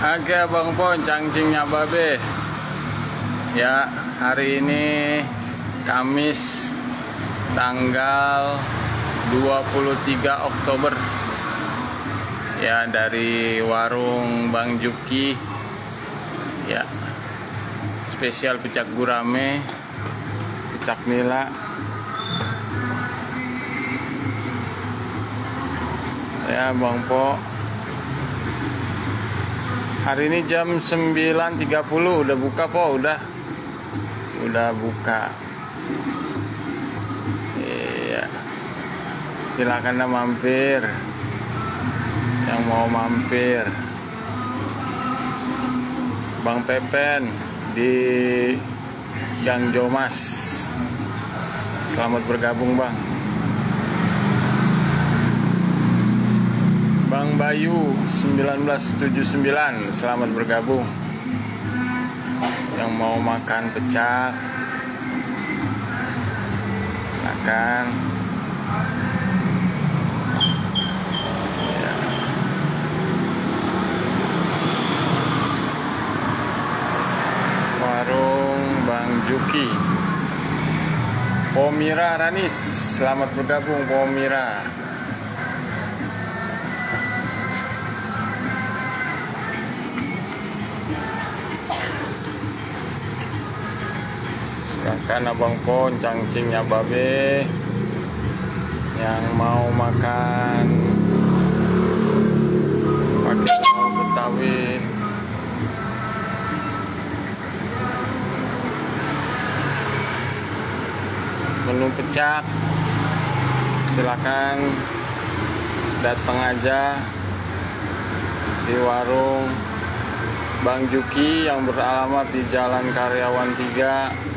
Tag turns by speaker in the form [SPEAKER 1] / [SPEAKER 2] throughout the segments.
[SPEAKER 1] Oke Bang Pon, cangcingnya babe. Ya, hari ini Kamis tanggal 23 Oktober. Ya, dari warung Bang Juki. Ya. Spesial pecak gurame, pecak nila. Ya, Bang Po. Hari ini jam 9.30 udah buka Po, udah buka. Iya. Silakan mampir. Yang mau mampir. Bang Pepen di Gang Jomas. Selamat bergabung, Bang. Bang Bayu 1979, selamat bergabung. Yang mau makan pecak, makan. Ya. Warung Bang Juki. Pomira Ranis, selamat bergabung Pomira. Silakan Abang Pon, cangcingnya babe. Yang mau makan pakai lauk Betawi. Menu pecak. Silakan datang aja di warung Bang Juki yang beralamat di Jalan Karyawan 3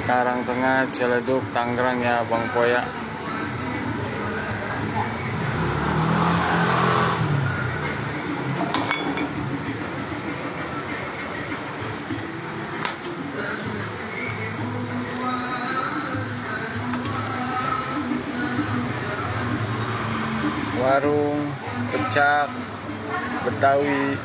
[SPEAKER 1] Karangtengah, Ciledug, Tangerang ya Bang Poya. Warung pecak Betawi.